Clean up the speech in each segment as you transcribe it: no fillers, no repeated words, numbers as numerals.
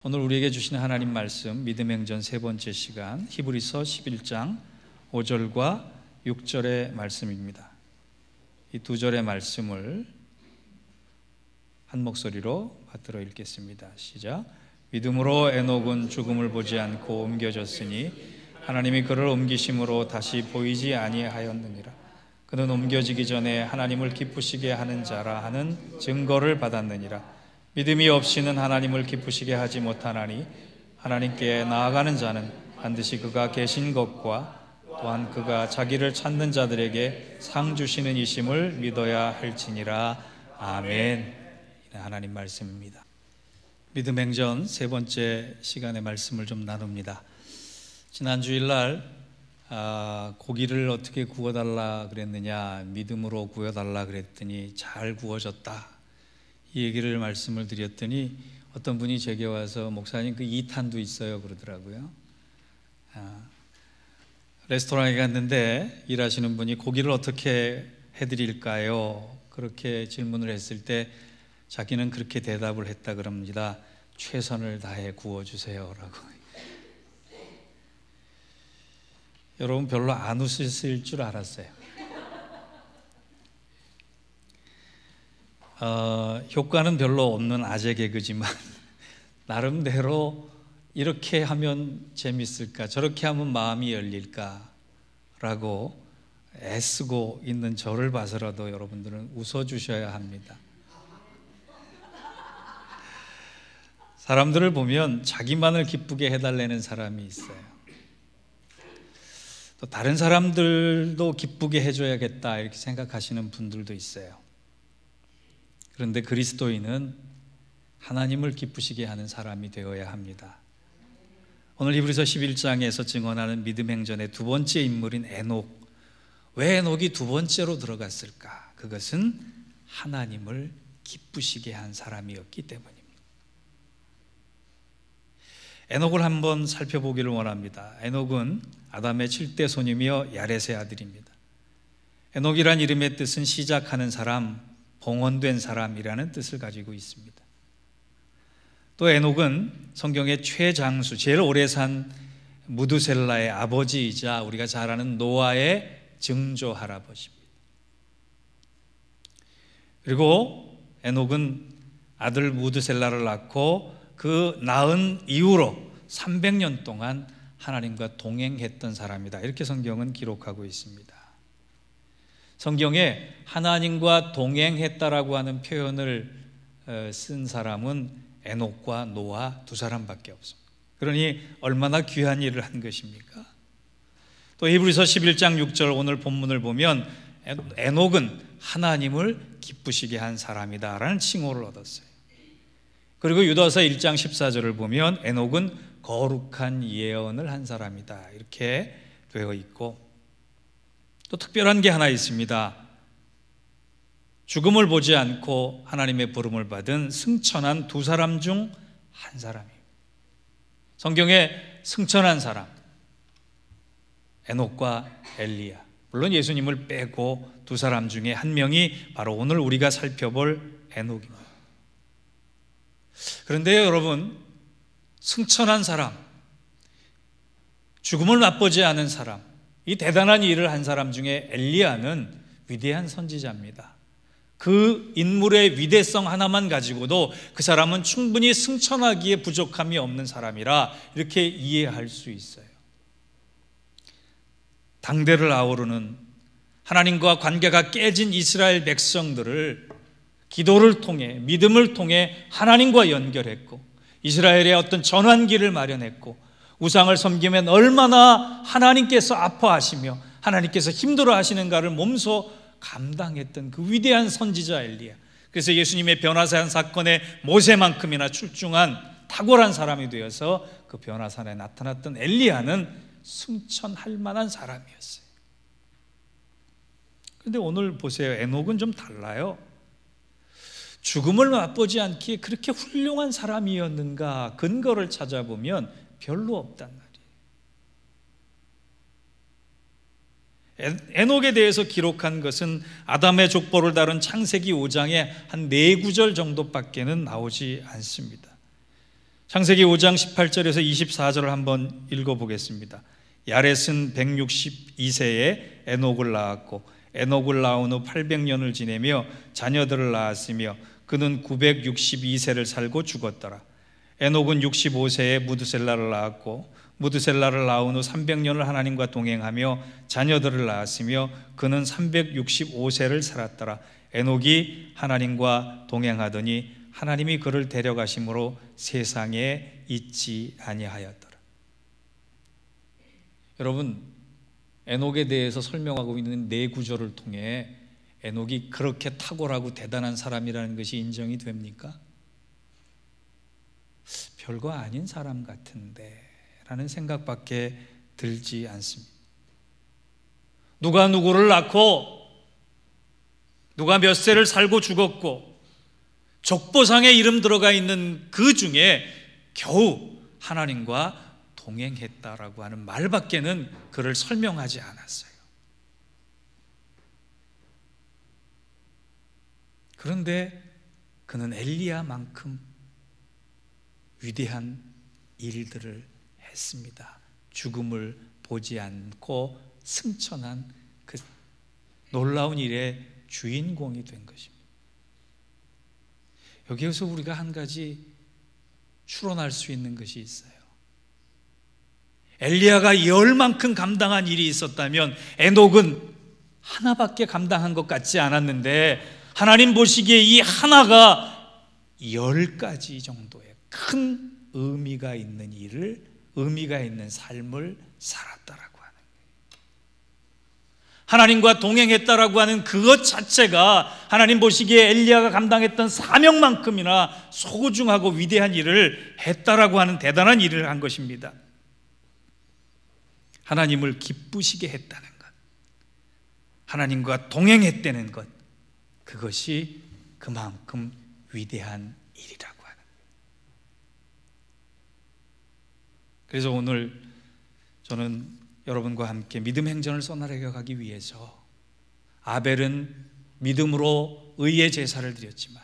오늘 우리에게 주시는 하나님 말씀 믿음의 행전 세 번째 시간 히브리서 11장 5절과 6절의 말씀입니다. 이 두 절의 말씀을 한 목소리로 받들어 읽겠습니다. 시작. 믿음으로 에녹은 죽음을 보지 않고 옮겨졌으니 하나님이 그를 옮기심으로 다시 보이지 아니하였느니라. 그는 옮겨지기 전에 하나님을 기쁘시게 하는 자라 하는 증거를 받았느니라. 믿음이 없이는 하나님을 기쁘시게 하지 못하나니 하나님께 나아가는 자는 반드시 그가 계신 것과 또한 그가 자기를 찾는 자들에게 상 주시는 이심을 믿어야 할지니라. 아멘. 하나님 말씀입니다. 믿음 행전 세 번째 시간의 말씀을 좀 나눕니다. 지난 주일날 고기를 어떻게 구워달라 그랬느냐, 믿음으로 구워달라 그랬더니 잘 구워졌다, 이 얘기를 말씀을 드렸더니 어떤 분이 제게 와서 목사님 그 2탄도 있어요 그러더라고요. 레스토랑에 갔는데 일하시는 분이 고기를 어떻게 해드릴까요? 그렇게 질문을 했을 때 자기는 그렇게 대답을 했다 그럽니다. 최선을 다해 구워주세요 라고. 여러분 별로 안 웃으실 줄 알았어요. 효과는 별로 없는 아재 개그지만 나름대로 이렇게 하면 재밌을까, 저렇게 하면 마음이 열릴까 라고 애쓰고 있는 저를 봐서라도 여러분들은 웃어주셔야 합니다. 사람들을 보면 자기만을 기쁘게 해달라는 사람이 있어요. 또 다른 사람들도 기쁘게 해줘야겠다 이렇게 생각하시는 분들도 있어요. 그런데 그리스도인은 하나님을 기쁘시게 하는 사람이 되어야 합니다. 오늘 히브리서 11장에서 증언하는 믿음 행전의 두 번째 인물인 에녹. 왜 에녹이 두 번째로 들어갔을까? 그것은 하나님을 기쁘시게 한 사람이었기 때문입니다. 에녹을 한번 살펴보기를 원합니다. 에녹은 아담의 7대 손이며 야렛의 아들입니다. 에녹이란 이름의 뜻은 시작하는 사람, 봉헌된 사람이라는 뜻을 가지고 있습니다. 또 에녹은 성경의 최장수, 제일 오래 산 무두셀라의 아버지이자 우리가 잘 아는 노아의 증조 할아버지입니다. 그리고 에녹은 아들 무두셀라를 낳고 그 낳은 이후로 300년 동안 하나님과 동행했던 사람이다, 이렇게 성경은 기록하고 있습니다. 성경에 하나님과 동행했다라고 하는 표현을 쓴 사람은 에녹과 노아 두 사람밖에 없습니다. 그러니 얼마나 귀한 일을 한 것입니까? 또 히브리서 11장 6절 오늘 본문을 보면 에녹은 하나님을 기쁘시게 한 사람이다 라는 칭호를 얻었어요. 그리고 유다서 1장 14절을 보면 에녹은 거룩한 예언을 한 사람이다, 이렇게 되어 있고, 또 특별한 게 하나 있습니다. 죽음을 보지 않고 하나님의 부름을 받은 승천한 두 사람 중 한 사람입니다. 성경에 승천한 사람, 에녹과 엘리야, 물론 예수님을 빼고 두 사람 중에 한 명이 바로 오늘 우리가 살펴볼 에녹입니다. 그런데 여러분, 승천한 사람, 죽음을 맛보지 않은 사람, 이 대단한 일을 한 사람 중에 엘리야는 위대한 선지자입니다. 그 인물의 위대성 하나만 가지고도 그 사람은 충분히 승천하기에 부족함이 없는 사람이라 이렇게 이해할 수 있어요. 당대를 아우르는 하나님과 관계가 깨진 이스라엘 백성들을 기도를 통해, 믿음을 통해 하나님과 연결했고, 이스라엘의 어떤 전환기를 마련했고, 우상을 섬기면 얼마나 하나님께서 아파하시며 하나님께서 힘들어 하시는가를 몸소 감당했던 그 위대한 선지자 엘리야. 그래서 예수님의 변화산 사건에 모세만큼이나 출중한 탁월한 사람이 되어서 그 변화산에 나타났던 엘리야는 승천할 만한 사람이었어요. 그런데 오늘 보세요. 에녹은 좀 달라요. 죽음을 맛보지 않기에 그렇게 훌륭한 사람이었는가 근거를 찾아보면 별로 없단 말이에요. 에녹에 대해서 기록한 것은 아담의 족보를 다룬 창세기 5장의 한 4구절 정도밖에는 나오지 않습니다. 창세기 5장 18절에서 24절을 한번 읽어보겠습니다. 야렛은 162세에 에녹을 낳았고 에녹을 낳은 후 800년을 지내며 자녀들을 낳았으며 그는 962세를 살고 죽었더라. 에녹은 65세에 무드셀라를 낳았고 무드셀라를 낳은 후 300년을 하나님과 동행하며 자녀들을 낳았으며 그는 365세를 살았더라. 에녹이 하나님과 동행하더니 하나님이 그를 데려가심으로 세상에 있지 아니하였더라. 여러분, 에녹에 대해서 설명하고 있는 네 구절을 통해 에녹이 그렇게 탁월하고 대단한 사람이라는 것이 인정이 됩니까? 별거 아닌 사람 같은데 라는 생각밖에 들지 않습니다. 누가 누구를 낳고 누가 몇 세를 살고 죽었고 족보상에 이름 들어가 있는 그 중에 겨우 하나님과 동행했다라고 하는 말밖에는 그를 설명하지 않았어요. 그런데 그는 엘리야만큼 위대한 일들을 했습니다. 죽음을 보지 않고 승천한 그 놀라운 일의 주인공이 된 것입니다. 여기에서 우리가 한 가지 추론할 수 있는 것이 있어요. 엘리야가 열만큼 감당한 일이 있었다면 에녹은 하나밖에 감당한 것 같지 않았는데 하나님 보시기에 이 하나가 10가지 정도의 큰 의미가 있는 일을, 의미가 있는 삶을 살았다라고 하는 거예요. 하나님과 동행했다라고 하는 그것 자체가 하나님 보시기에 엘리야가 감당했던 사명만큼이나 소중하고 위대한 일을 했다라고 하는 대단한 일을 한 것입니다. 하나님을 기쁘시게 했다는 것, 하나님과 동행했다는 것, 그것이 그만큼 위대한 일이라고 하는 거예요. 그래서 오늘 저는 여러분과 함께 믿음 행전을 써나가기 위해서 아벨은 믿음으로 의의 제사를 드렸지만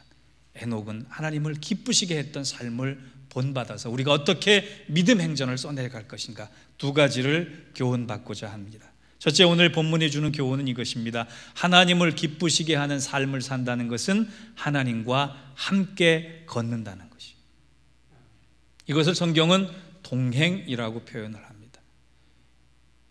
에녹은 하나님을 기쁘시게 했던 삶을 본받아서 우리가 어떻게 믿음 행전을 써내갈 것인가, 두 가지를 교훈받고자 합니다. 첫째, 오늘 본문이 주는 교훈은 이것입니다. 하나님을 기쁘시게 하는 삶을 산다는 것은 하나님과 함께 걷는다는 것이. 이것을 성경은 동행이라고 표현을 합니다.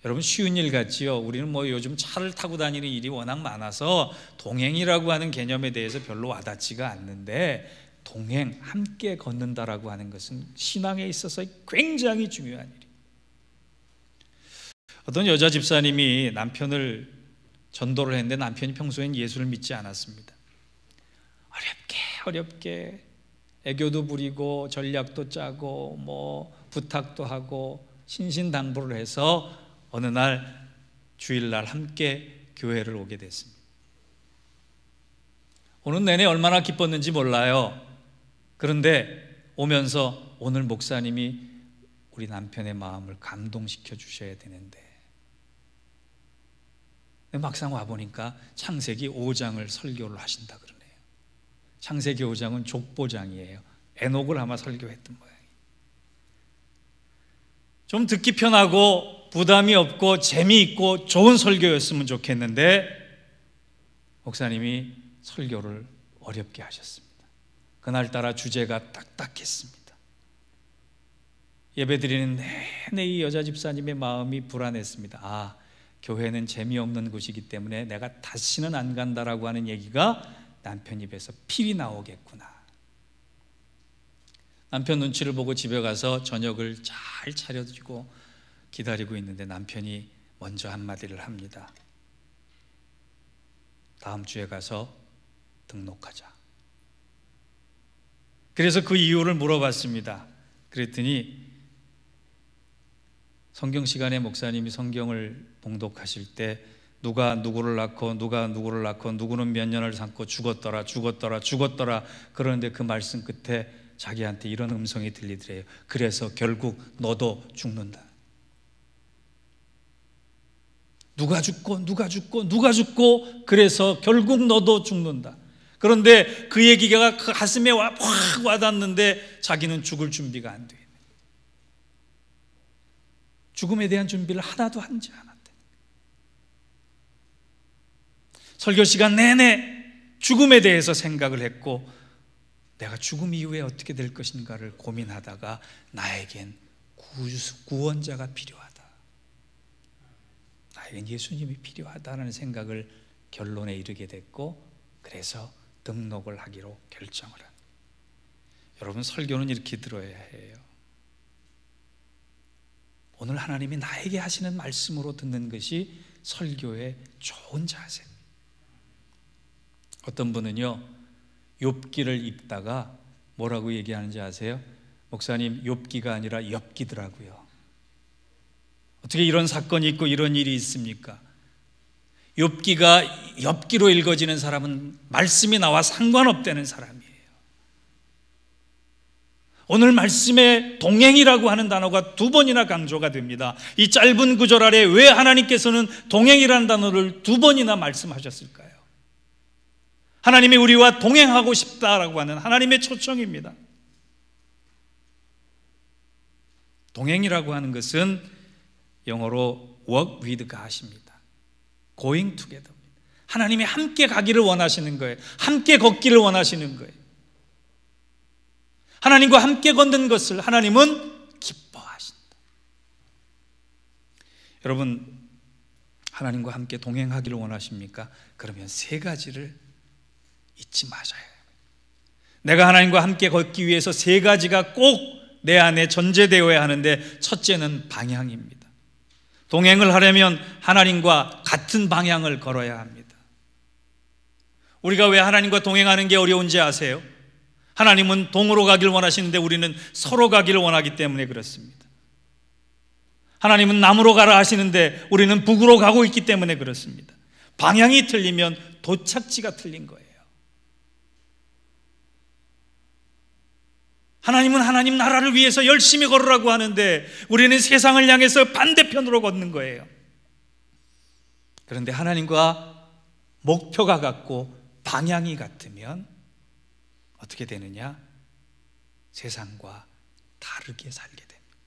여러분, 쉬운 일 같지요? 우리는 요즘 차를 타고 다니는 일이 워낙 많아서 동행이라고 하는 개념에 대해서 별로 와닿지가 않는데, 동행, 함께 걷는다라고 하는 것은 신앙에 있어서 굉장히 중요한 일이에요. 어떤 여자 집사님이 남편을 전도를 했는데 남편이 평소엔 예수를 믿지 않았습니다. 어렵게 애교도 부리고 전략도 짜고 부탁도 하고 신신당부를 해서 어느 날 주일날 함께 교회를 오게 됐습니다. 오는 내내 얼마나 기뻤는지 몰라요. 그런데 오면서 오늘 목사님이 우리 남편의 마음을 감동시켜 주셔야 되는데, 막상 와보니까 창세기 5장을 설교를 하신다 그러네요. 창세기 5장은 족보장이에요. 에녹을 아마 설교했던 모양이에요. 좀 듣기 편하고 부담이 없고 재미있고 좋은 설교였으면 좋겠는데 목사님이 설교를 어렵게 하셨습니다. 그날따라 주제가 딱딱했습니다. 예배드리는 내내 이 여자 집사님의 마음이 불안했습니다. 교회는 재미없는 곳이기 때문에 내가 다시는 안 간다라고 하는 얘기가 남편 입에서 필이 나오겠구나. 남편 눈치를 보고 집에 가서 저녁을 잘 차려주고 기다리고 있는데 남편이 먼저 한마디를 합니다. 다음 주에 가서 등록하자. 그래서 그 이유를 물어봤습니다. 그랬더니 성경 시간에 목사님이 성경을 봉독하실 때 누가 누구를 낳고 누가 누구를 낳고 누구는 몇 년을 삼고 죽었더라 그러는데 그 말씀 끝에 자기한테 이런 음성이 들리더래요. 그래서 결국 너도 죽는다. 누가 죽고 그래서 결국 너도 죽는다. 그런데 그 얘기가 그 가슴에 확 와닿는데 자기는 죽을 준비가 안 돼. 죽음에 대한 준비를 하나도 하지 않았대. 설교 시간 내내 죽음에 대해서 생각을 했고, 내가 죽음 이후에 어떻게 될 것인가를 고민하다가 나에겐 구원자가 필요하다, 나에겐 예수님이 필요하다는 생각을 결론에 이르게 됐고, 그래서 등록을 하기로 결정을 한. 여러분, 설교는 이렇게 들어야 해요. 오늘 하나님이 나에게 하시는 말씀으로 듣는 것이 설교의 좋은 자세입니다. 어떤 분은요, 욥기를 읽다가 뭐라고 얘기하는지 아세요? 목사님, 욥기가 아니라 엽기더라고요. 어떻게 이런 사건이 있고 이런 일이 있습니까? 욥기가 엽기로 읽어지는 사람은 말씀이 나와 상관없다는 사람이에요. 오늘 말씀에 동행이라고 하는 단어가 2번이나 강조가 됩니다. 이 짧은 구절 아래 왜 하나님께서는 동행이라는 단어를 2번이나 말씀하셨을까요? 하나님이 우리와 동행하고 싶다라고 하는 하나님의 초청입니다. 동행이라고 하는 것은 영어로 work with God입니다. going together. 하나님이 함께 가기를 원하시는 거예요. 함께 걷기를 원하시는 거예요. 하나님과 함께 걷는 것을 하나님은 기뻐하신다. 여러분, 하나님과 함께 동행하기를 원하십니까? 그러면 3가지를 잊지 마셔야 해요. 내가 하나님과 함께 걷기 위해서 3가지가 꼭 내 안에 전제되어야 하는데, 첫째는 방향입니다. 동행을 하려면 하나님과 같은 방향을 걸어야 합니다. 우리가 왜 하나님과 동행하는 게 어려운지 아세요? 하나님은 동으로 가길 원하시는데 우리는 서로 가기를 원하기 때문에 그렇습니다. 하나님은 남으로 가라 하시는데 우리는 북으로 가고 있기 때문에 그렇습니다. 방향이 틀리면 도착지가 틀린 거예요. 하나님은 하나님 나라를 위해서 열심히 걸으라고 하는데 우리는 세상을 향해서 반대편으로 걷는 거예요. 그런데 하나님과 목표가 같고 방향이 같으면 어떻게 되느냐? 세상과 다르게 살게 됩니다.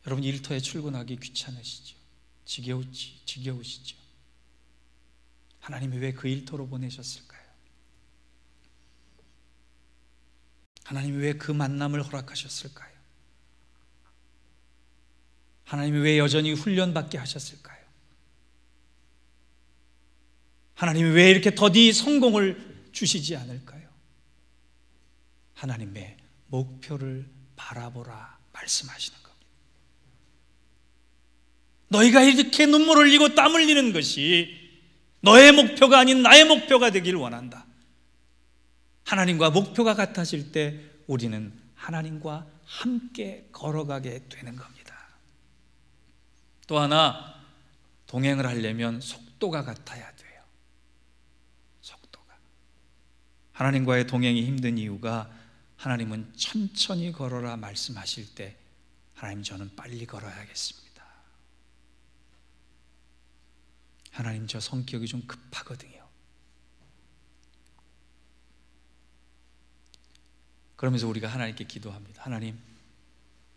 여러분, 일터에 출근하기 귀찮으시죠? 지겨우시죠? 하나님이 왜 그 일터로 보내셨을까요? 하나님이 왜 그 만남을 허락하셨을까요? 하나님이 왜 여전히 훈련받게 하셨을까요? 하나님이 왜 이렇게 더디 성공을 주시지 않을까요? 하나님의 목표를 바라보라 말씀하시는 겁니다. 너희가 이렇게 눈물 흘리고 땀 흘리는 것이 너의 목표가 아닌 나의 목표가 되길 원한다. 하나님과 목표가 같아질 때 우리는 하나님과 함께 걸어가게 되는 겁니다. 또 하나, 동행을 하려면 속도가 같아야 돼요. 속도가. 하나님과의 동행이 힘든 이유가, 하나님은 천천히 걸어라 말씀하실 때 하나님, 저는 빨리 걸어야겠습니다. 하나님, 저 성격이 좀 급하거든요. 그러면서 우리가 하나님께 기도합니다. 하나님,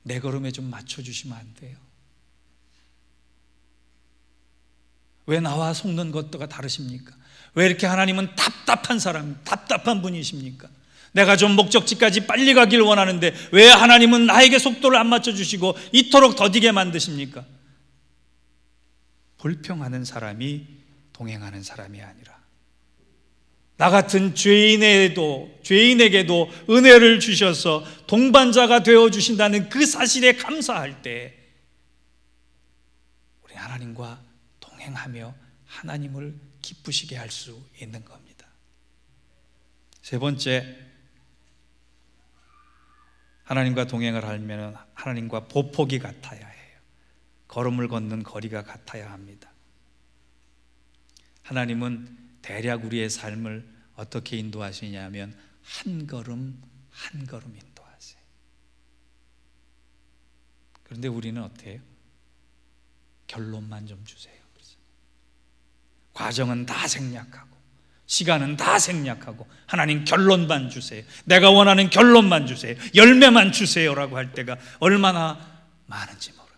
내 걸음에 좀 맞춰주시면 안 돼요? 왜 나와 속는 것도가 다르십니까? 왜 이렇게 하나님은 답답한 분이십니까? 내가 좀 목적지까지 빨리 가길 원하는데 왜 하나님은 나에게 속도를 안 맞춰주시고 이토록 더디게 만드십니까? 불평하는 사람이 동행하는 사람이 아니라, 나 같은 죄인에게도 은혜를 주셔서 동반자가 되어주신다는 그 사실에 감사할 때 우리 하나님과 동행하며 하나님을 기쁘시게 할 수 있는 겁니다. 3번째, 하나님과 동행을 하려면 하나님과 보폭이 같아야 해요. 걸음을 걷는 거리가 같아야 합니다. 하나님은 대략 우리의 삶을 어떻게 인도하시냐면 한 걸음 한 걸음 인도하세요. 그런데 우리는 어때요? 결론만 좀 주세요. 과정은 다 생략하고 시간은 다 생략하고 하나님 결론만 주세요, 내가 원하는 결론만 주세요, 열매만 주세요라고 할 때가 얼마나 많은지 모릅니다.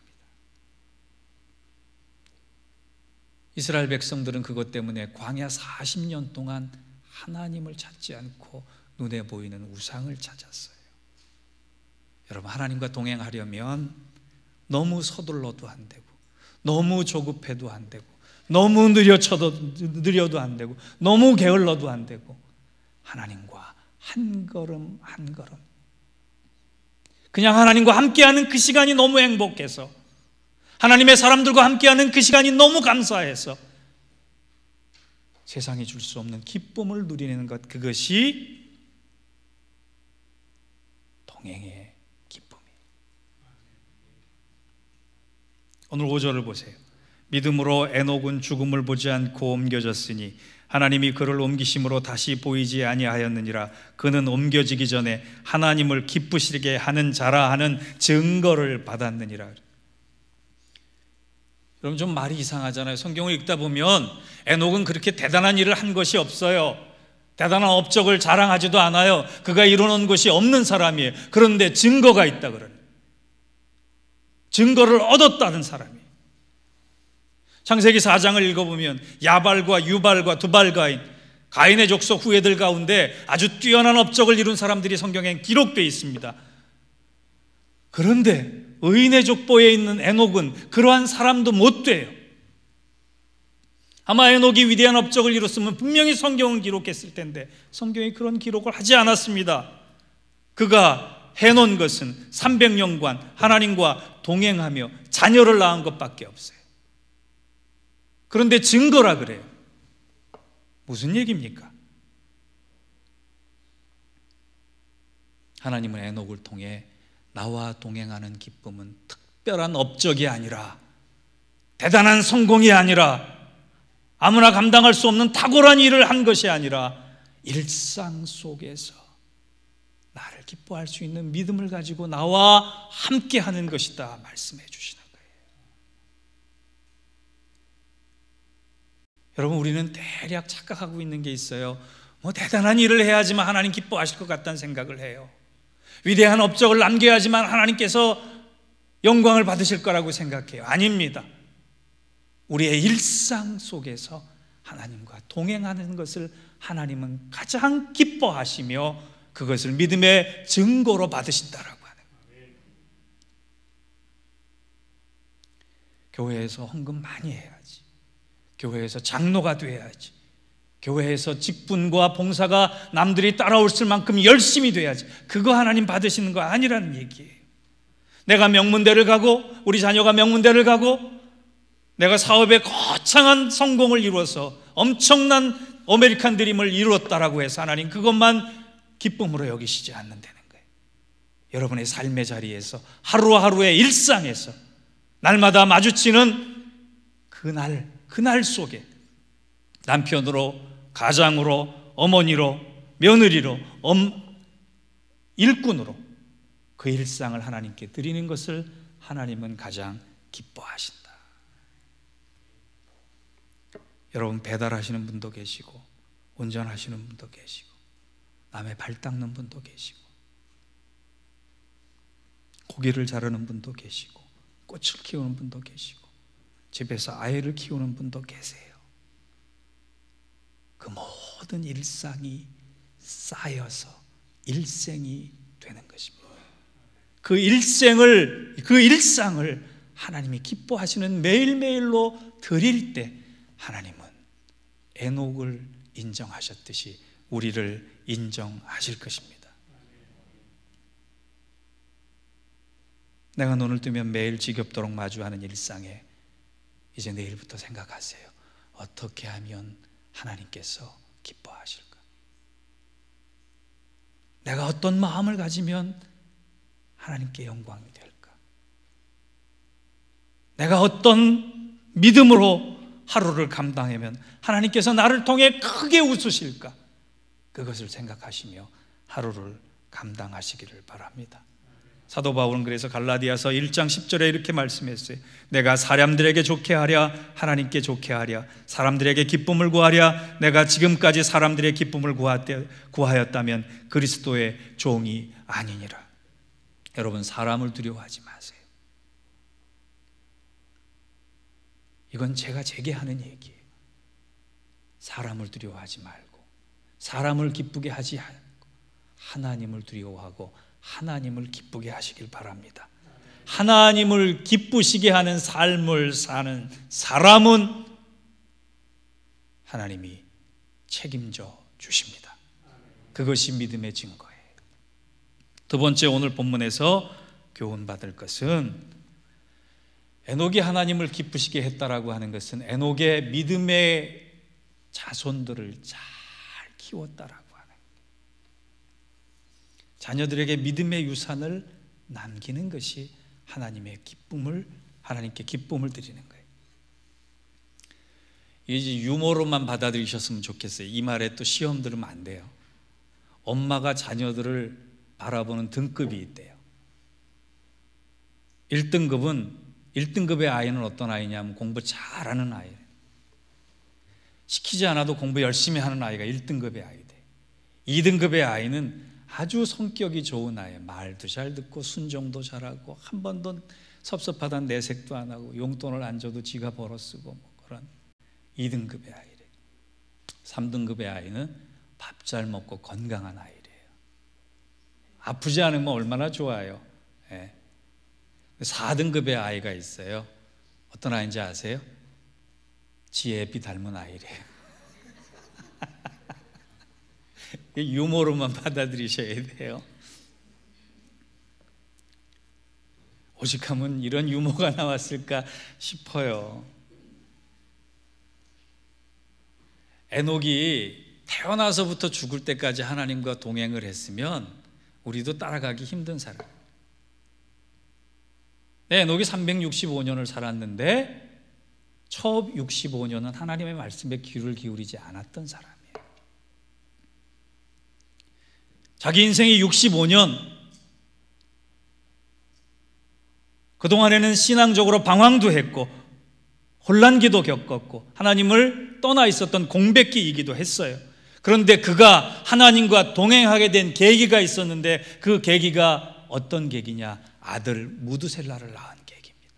이스라엘 백성들은 그것 때문에 광야 40년 동안 하나님을 찾지 않고 눈에 보이는 우상을 찾았어요. 여러분, 하나님과 동행하려면 너무 서둘러도 안 되고, 너무 조급해도 안 되고, 너무 느려도 안 되고, 너무 게을러도 안 되고, 하나님과 한 걸음 한 걸음, 그냥 하나님과 함께하는 그 시간이 너무 행복해서, 하나님의 사람들과 함께하는 그 시간이 너무 감사해서 세상이 줄 수 없는 기쁨을 누리는 것, 그것이 동행의 기쁨이에요. 오늘 5절을 보세요. 믿음으로 에녹은 죽음을 보지 않고 옮겨졌으니 하나님이 그를 옮기심으로 다시 보이지 아니하였느니라. 그는 옮겨지기 전에 하나님을 기쁘시게 하는 자라 하는 증거를 받았느니라. 여러분, 좀 말이 이상하잖아요. 성경을 읽다 보면 에녹은 그렇게 대단한 일을 한 것이 없어요. 대단한 업적을 자랑하지도 않아요. 그가 이루는 것이 없는 사람이에요. 그런데 증거가 있다 그러네. 증거를 얻었다는 사람이에요. 창세기 4장을 읽어보면 야발과 유발과 두발가인, 가인의 족속 후예들 가운데 아주 뛰어난 업적을 이룬 사람들이 성경에 기록되어 있습니다. 그런데 의인의 족보에 있는 에녹은 그러한 사람도 못 돼요. 아마 에녹이 위대한 업적을 이뤘으면 분명히 성경은 기록했을 텐데 성경이 그런 기록을 하지 않았습니다. 그가 해놓은 것은 300년간 하나님과 동행하며 자녀를 낳은 것밖에 없어요. 그런데 증거라 그래요. 무슨 얘기입니까? 하나님은 에녹을 통해 나와 동행하는 기쁨은 특별한 업적이 아니라, 대단한 성공이 아니라, 아무나 감당할 수 없는 탁월한 일을 한 것이 아니라 일상 속에서 나를 기뻐할 수 있는 믿음을 가지고 나와 함께 하는 것이다 말씀해 주시는 거예요. 여러분, 우리는 대략 착각하고 있는 게 있어요. 대단한 일을 해야지만 하나님 기뻐하실 것 같다는 생각을 해요. 위대한 업적을 남겨야지만 하나님께서 영광을 받으실 거라고 생각해요. 아닙니다. 우리의 일상 속에서 하나님과 동행하는 것을 하나님은 가장 기뻐하시며 그것을 믿음의 증거로 받으신다라고 하는 거예요. 교회에서 헌금 많이 해야지, 교회에서 장로가 돼야지, 교회에서 직분과 봉사가 남들이 따라올 만큼 열심히 돼야지, 그거 하나님 받으시는 거 아니라는 얘기예요. 내가 명문대를 가고 우리 자녀가 명문대를 가고 내가 사업에 거창한 성공을 이루어서 엄청난 아메리칸 드림을 이루었다라고 해서 하나님 그것만 기쁨으로 여기시지 않는다는 거예요. 여러분의 삶의 자리에서, 하루하루의 일상에서, 날마다 마주치는 그날 속에 남편으로, 가장으로, 어머니로, 며느리로, 일꾼으로 그 일상을 하나님께 드리는 것을 하나님은 가장 기뻐하신다. 여러분, 배달하시는 분도 계시고, 운전하시는 분도 계시고, 남의 발 닦는 분도 계시고, 고기를 자르는 분도 계시고, 꽃을 키우는 분도 계시고, 집에서 아이를 키우는 분도 계세요. 그 모든 일상이 쌓여서 일생이 되는 것입니다. 그 일상을 하나님이 기뻐하시는 매일매일로 드릴 때 하나님은 에녹을 인정하셨듯이 우리를 인정하실 것입니다. 내가 눈을 뜨면 매일 지겹도록 마주하는 일상에 이제 내일부터 생각하세요. 어떻게 하면 하나님께서 기뻐하실까? 내가 어떤 마음을 가지면 하나님께 영광이 될까? 내가 어떤 믿음으로 하루를 감당하면 하나님께서 나를 통해 크게 웃으실까? 그것을 생각하시며 하루를 감당하시기를 바랍니다. 사도 바울은 그래서 갈라디아서 1장 10절에 이렇게 말씀했어요. 내가 사람들에게 좋게 하랴 하나님께 좋게 하랴 사람들에게 기쁨을 구하랴 내가 지금까지 사람들의 기쁨을 구하였다면 그리스도의 종이 아니니라. 여러분, 사람을 두려워하지 마세요. 이건 제게 하는 얘기예요. 사람을 두려워하지 말고 사람을 기쁘게 하지 않고 하나님을 두려워하고 하나님을 기쁘게 하시길 바랍니다. 하나님을 기쁘시게 하는 삶을 사는 사람은 하나님이 책임져 주십니다. 그것이 믿음의 증거예요. 두 번째, 오늘 본문에서 교훈받을 것은 에녹이 하나님을 기쁘시게 했다라고 하는 것은 에녹의 믿음의 자손들을 잘 키웠다라고 하는 거예요. 자녀들에게 믿음의 유산을 남기는 것이 하나님께 기쁨을 드리는 거예요. 이제 유머로만 받아들이셨으면 좋겠어요. 이 말에 또 시험 들으면 안 돼요. 엄마가 자녀들을 바라보는 등급이 있대요. 1등급의 아이는 어떤 아이냐면 공부 잘하는 아이예요. 시키지 않아도 공부 열심히 하는 아이가 1등급의 아이대. 2등급의 아이는 아주 성격이 좋은 아이예요. 말도 잘 듣고 순종도 잘하고 한 번도 섭섭하다는 내색도 안 하고 용돈을 안 줘도 지가 벌어 쓰고 그런 2등급의 아이래요. 3등급의 아이는 밥 잘 먹고 건강한 아이래요. 아프지 않으면 얼마나 좋아요. 4등급의 아이가 있어요. 어떤 아이인지 아세요? 지 애비 닮은 아이래요. 유머로만 받아들이셔야 돼요. 오직하면 이런 유머가 나왔을까 싶어요. 에녹이 태어나서부터 죽을 때까지 하나님과 동행을 했으면 우리도 따라가기 힘든 사람. 에녹이 365년을 살았는데 첫 65년은 하나님의 말씀에 귀를 기울이지 않았던 사람이에요. 자기 인생이 65년, 그동안에는 신앙적으로 방황도 했고 혼란기도 겪었고 하나님을 떠나 있었던 공백기이기도 했어요. 그런데 그가 하나님과 동행하게 된 계기가 있었는데 그 계기가 어떤 계기냐? 아들 무드셀라를 낳은 계기입니다.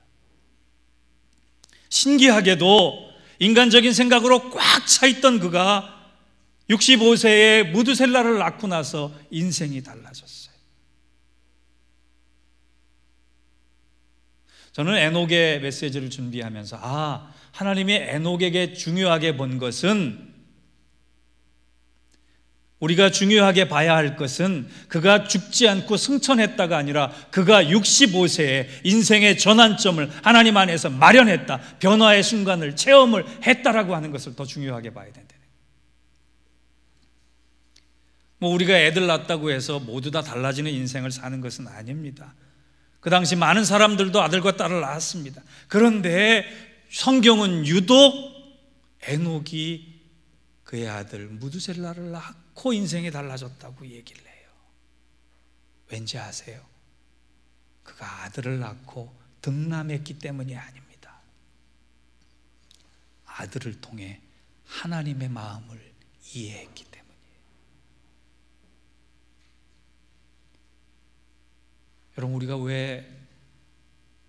신기하게도 인간적인 생각으로 꽉 차 있던 그가 65세에 무드셀라를 낳고 나서 인생이 달라졌어요. 저는 에녹의 메시지를 준비하면서 하나님이 에녹에게 중요하게 본 것은, 우리가 중요하게 봐야 할 것은 그가 죽지 않고 승천했다가 아니라 그가 65세에 인생의 전환점을 하나님 안에서 마련했다, 변화의 순간을 체험을 했다라고 하는 것을 더 중요하게 봐야 된다. 우리가 애들 낳았다고 해서 모두 다 달라지는 인생을 사는 것은 아닙니다. 그 당시 많은 사람들도 아들과 딸을 낳았습니다. 그런데 성경은 유독 에녹이 그의 아들 무드셀라를 낳고 인생이 달라졌다고 얘기를 해요. 왠지 아세요? 그가 아들을 낳고 등남했기 때문이 아닙니다. 아들을 통해 하나님의 마음을 이해했기 때문이에요. 여러분, 우리가 왜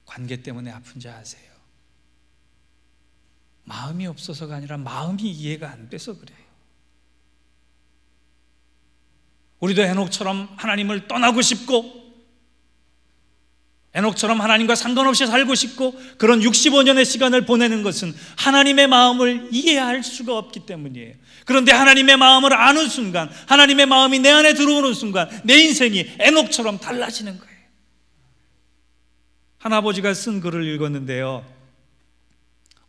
관계 때문에 아픈지 아세요? 마음이 없어서가 아니라 마음이 이해가 안 돼서 그래요. 우리도 에녹처럼 하나님을 떠나고 싶고, 에녹처럼 하나님과 상관없이 살고 싶고, 그런 65년의 시간을 보내는 것은 하나님의 마음을 이해할 수가 없기 때문이에요. 그런데 하나님의 마음을 아는 순간, 하나님의 마음이 내 안에 들어오는 순간 내 인생이 에녹처럼 달라지는 거예요. 한 아버지가 쓴 글을 읽었는데요,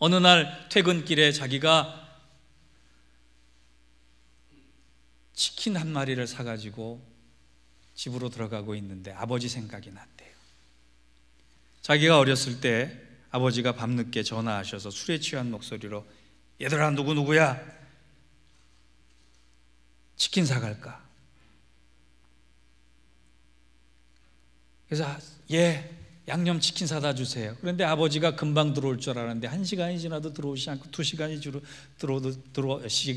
어느 날 퇴근길에 자기가 치킨 한 마리를 사가지고 집으로 들어가고 있는데 아버지 생각이 났대요. 자기가 어렸을 때 아버지가 밤늦게 전화하셔서 술에 취한 목소리로 얘들아 누구야? 치킨 사갈까? 그래서 예, 양념치킨 사다 주세요. 그런데 아버지가 금방 들어올 줄 알았는데 1시간이 지나도 들어오지 않고 2시간이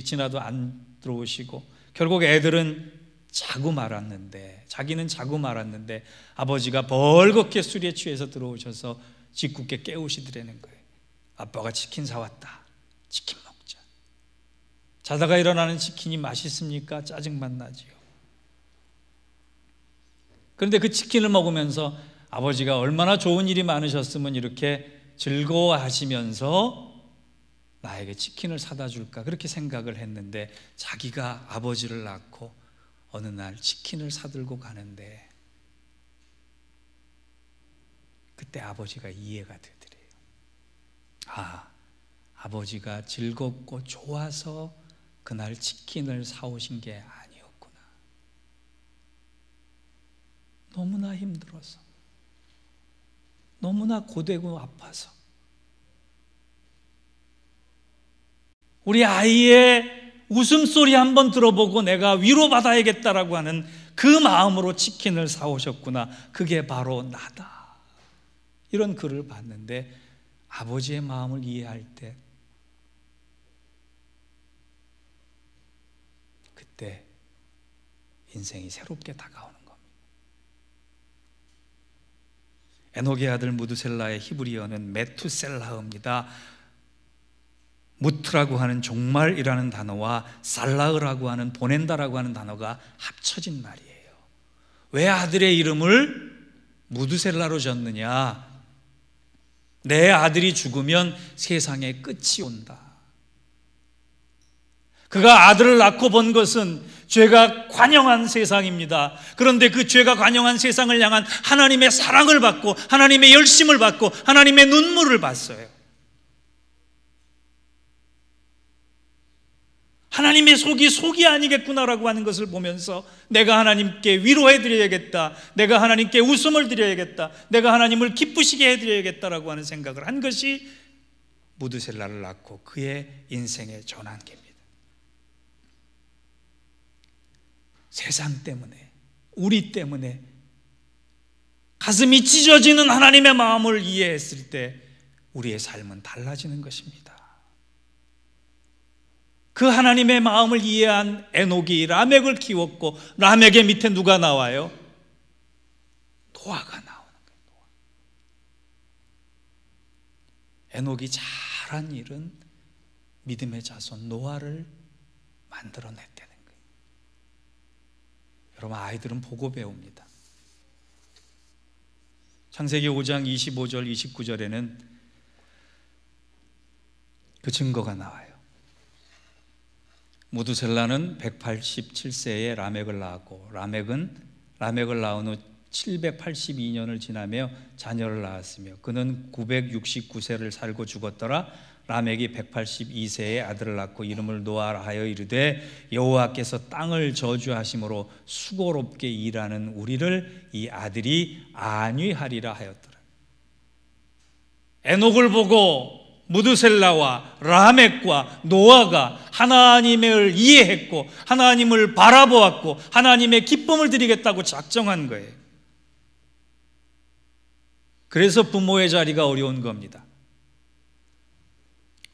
지나도 안 들어오시고, 결국 애들은 자고 말았는데, 자기는 자고 말았는데 아버지가 벌겋게 술에 취해서 들어오셔서 짓궂게 깨우시더라는 거예요. 아빠가 치킨 사왔다, 치킨 먹자. 자다가 일어나는 치킨이 맛있습니까? 짜증만 나지요. 그런데 그 치킨을 먹으면서 아버지가 얼마나 좋은 일이 많으셨으면 이렇게 즐거워하시면서 나에게 치킨을 사다 줄까, 그렇게 생각을 했는데, 자기가 아버지를 낳고 어느 날 치킨을 사들고 가는데 그때 아버지가 이해가 되더래요. 아, 아버지가 즐겁고 좋아서 그날 치킨을 사오신 게 아니었구나. 너무나 힘들어서, 너무나 고되고 아파서 우리 아이의 웃음소리 한번 들어보고 내가 위로받아야겠다라고 하는 그 마음으로 치킨을 사오셨구나. 그게 바로 나다. 이런 글을 봤는데 아버지의 마음을 이해할 때 그때 인생이 새롭게 다가오는 겁니다. 에녹의 아들 무드셀라의 히브리어는 메투셀라입니다. 무트라고 하는 종말이라는 단어와 살라흐라고 하는 보낸다라고 하는 단어가 합쳐진 말이에요. 왜 아들의 이름을 무드셀라로 졌느냐? 내 아들이 죽으면 세상에 끝이 온다. 그가 아들을 낳고 본 것은 죄가 관영한 세상입니다. 그런데 그 죄가 관영한 세상을 향한 하나님의 사랑을 받고 하나님의 열심을 받고 하나님의 눈물을 봤어요. 하나님의 속이 아니겠구나라고 하는 것을 보면서 내가 하나님께 위로해 드려야겠다, 내가 하나님께 웃음을 드려야겠다, 내가 하나님을 기쁘시게 해드려야겠다라고 하는 생각을 한 것이 무드셀라를 낳고 그의 인생의 전환기입니다. 세상 때문에, 우리 때문에 가슴이 찢어지는 하나님의 마음을 이해했을 때 우리의 삶은 달라지는 것입니다. 그 하나님의 마음을 이해한 에녹이 라멕을 키웠고, 라멕의 밑에 누가 나와요? 노아가 나오는 거예요. 에녹이 잘한 일은 믿음의 자손 노아를 만들어냈다는 거예요. 여러분, 아이들은 보고 배웁니다. 창세기 5장 25절 29절에는 그 증거가 나와요. 무드셀라는 187세에 라멕을 낳았고, 라멕을 낳은 후 782년을 지나며 자녀를 낳았으며, 그는 969세를 살고 죽었더라. 라멕이 182세에 아들을 낳고 이름을 노아라 하여 이르되, 여호와께서 땅을 저주하심으로 수고롭게 일하는 우리를 이 아들이 안위하리라 하였더라. 에녹을 보고 무드셀라와 라멕과 노아가 하나님을 이해했고 하나님을 바라보았고 하나님의 기쁨을 드리겠다고 작정한 거예요. 그래서 부모의 자리가 어려운 겁니다.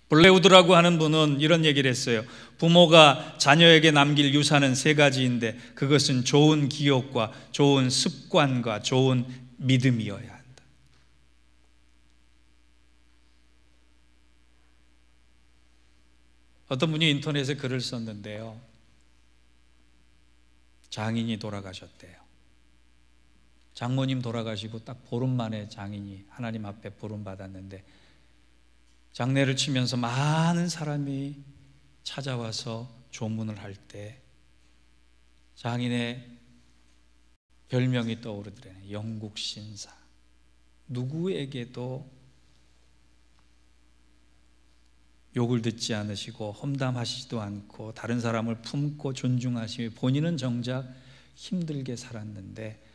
블레우드라고 하는 분은 이런 얘기를 했어요. 부모가 자녀에게 남길 유산은 3가지인데 그것은 좋은 기억과 좋은 습관과 좋은 믿음이어야 한다. 어떤 분이 인터넷에 글을 썼는데요, 장인이 돌아가셨대요. 장모님 돌아가시고 딱 보름 만에 장인이 하나님 앞에 부름받았는데, 장례를 치면서 많은 사람이 찾아와서 조문을 할 때 장인의 별명이 떠오르더래요. 영국 신사. 누구에게도 욕을 듣지 않으시고 험담하시지도 않고 다른 사람을 품고 존중하시며 본인은 정작 힘들게 살았는데,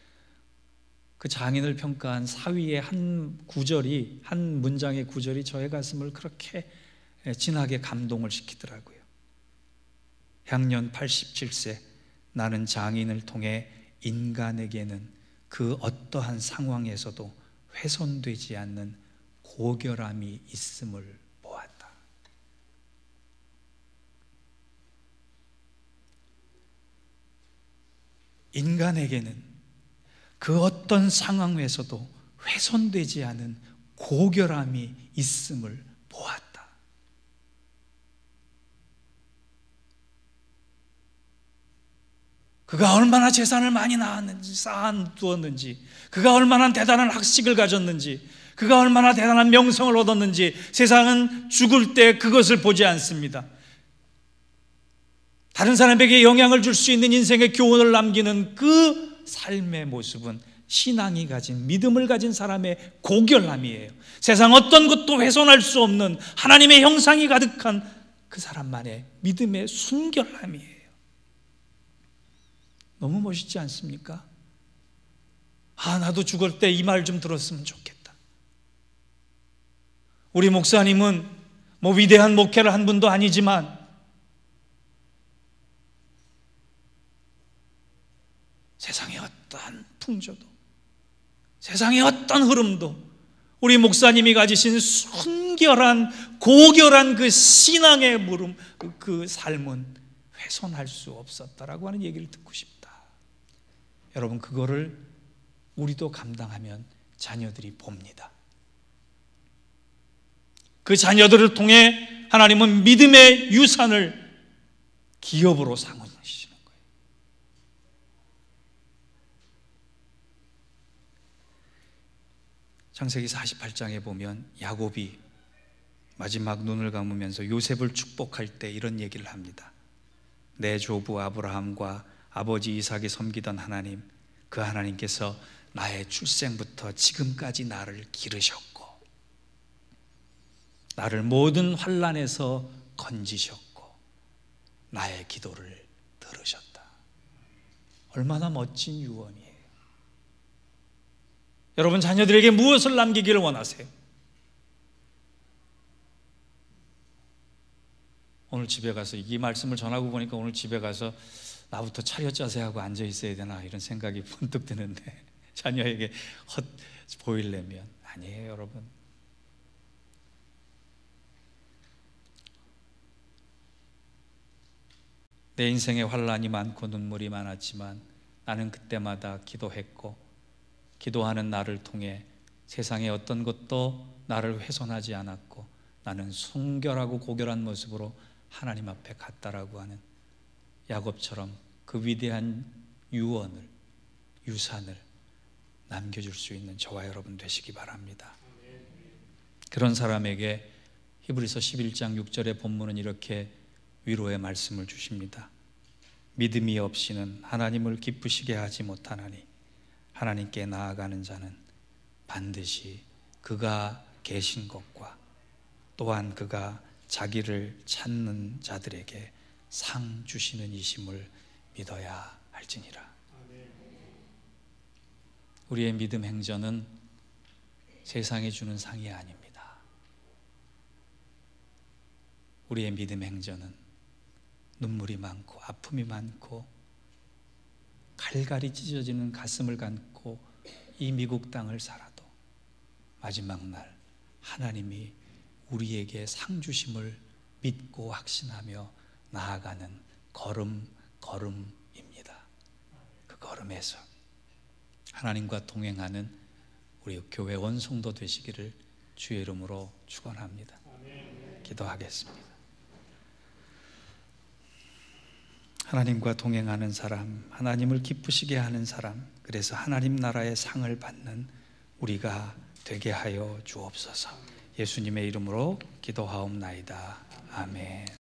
그 장인을 평가한 사위의 한 구절이, 한 문장의 구절이 저의 가슴을 그렇게 진하게 감동을 시키더라고요. 향년 87세, 나는 장인을 통해 인간에게는 그 어떠한 상황에서도 훼손되지 않는 고결함이 있음을 보았다. 인간에게는 그 어떤 상황에서도 훼손되지 않은 고결함이 있음을 보았다. 그가 얼마나 재산을 많이 쌓아두었는지, 그가 얼마나 대단한 학식을 가졌는지, 그가 얼마나 대단한 명성을 얻었는지 세상은 죽을 때 그것을 보지 않습니다. 다른 사람에게 영향을 줄 수 있는 인생의 교훈을 남기는 그 삶의 모습은 신앙이 가진, 믿음을 가진 사람의 고결함이에요. 세상 어떤 것도 훼손할 수 없는 하나님의 형상이 가득한 그 사람만의 믿음의 순결함이에요. 너무 멋있지 않습니까? 나도 죽을 때 이 말 좀 들었으면 좋겠다. 우리 목사님은 뭐 위대한 목회를 한 분도 아니지만 세상의 어떠한 풍조도, 세상의 어떤 흐름도 우리 목사님이 가지신 순결한 고결한 그 신앙의 물음, 그 삶은 훼손할 수 없었다라고 하는 얘기를 듣고 싶다. 여러분, 그거를 우리도 감당하면 자녀들이 봅니다. 그 자녀들을 통해 하나님은 믿음의 유산을 기업으로 삼으시는 거예요. 창세기 48장에 보면 야곱이 마지막 눈을 감으면서 요셉을 축복할 때 이런 얘기를 합니다. 내 조부 아브라함과 아버지 이삭이 섬기던 하나님, 그 하나님께서 나의 출생부터 지금까지 나를 기르셨고 나를 모든 환난에서 건지셨고 나의 기도를 들으셨다. 얼마나 멋진 유언이에요. 여러분, 자녀들에게 무엇을 남기기를 원하세요? 오늘 집에 가서 이 말씀을 전하고 보니까 오늘 집에 가서 나부터 차렷 자세하고 앉아 있어야 되나 이런 생각이 번뜩 드는데, 자녀에게 헛 보이려면 아니에요. 여러분, 내 인생에 환난이 많고 눈물이 많았지만 나는 그때마다 기도했고, 기도하는 나를 통해 세상의 어떤 것도 나를 훼손하지 않았고 나는 순결하고 고결한 모습으로 하나님 앞에 갔다라고 하는 야곱처럼 그 위대한 유언을, 유산을 남겨줄 수 있는 저와 여러분 되시기 바랍니다. 그런 사람에게 히브리서 11장 6절의 본문은 이렇게 위로의 말씀을 주십니다. 믿음이 없이는 하나님을 기쁘시게 하지 못하나니 하나님께 나아가는 자는 반드시 그가 계신 것과 또한 그가 자기를 찾는 자들에게 상 주시는 이심을 믿어야 할지니라. 우리의 믿음 행전은 세상이 주는 상이 아닙니다. 우리의 믿음 행전은 눈물이 많고 아픔이 많고 갈갈이 찢어지는 가슴을 갖고 이 미국 땅을 살아도 마지막 날 하나님이 우리에게 상 주심을 믿고 확신하며 나아가는 걸음입니다. 그 걸음에서 하나님과 동행하는 우리 교회 원성도 되시기를 주의 이름으로 축원합니다. 기도하겠습니다. 하나님과 동행하는 사람, 하나님을 기쁘시게 하는 사람, 그래서 하나님 나라의 상을 받는 우리가 되게 하여 주옵소서. 예수님의 이름으로 기도하옵나이다. 아멘.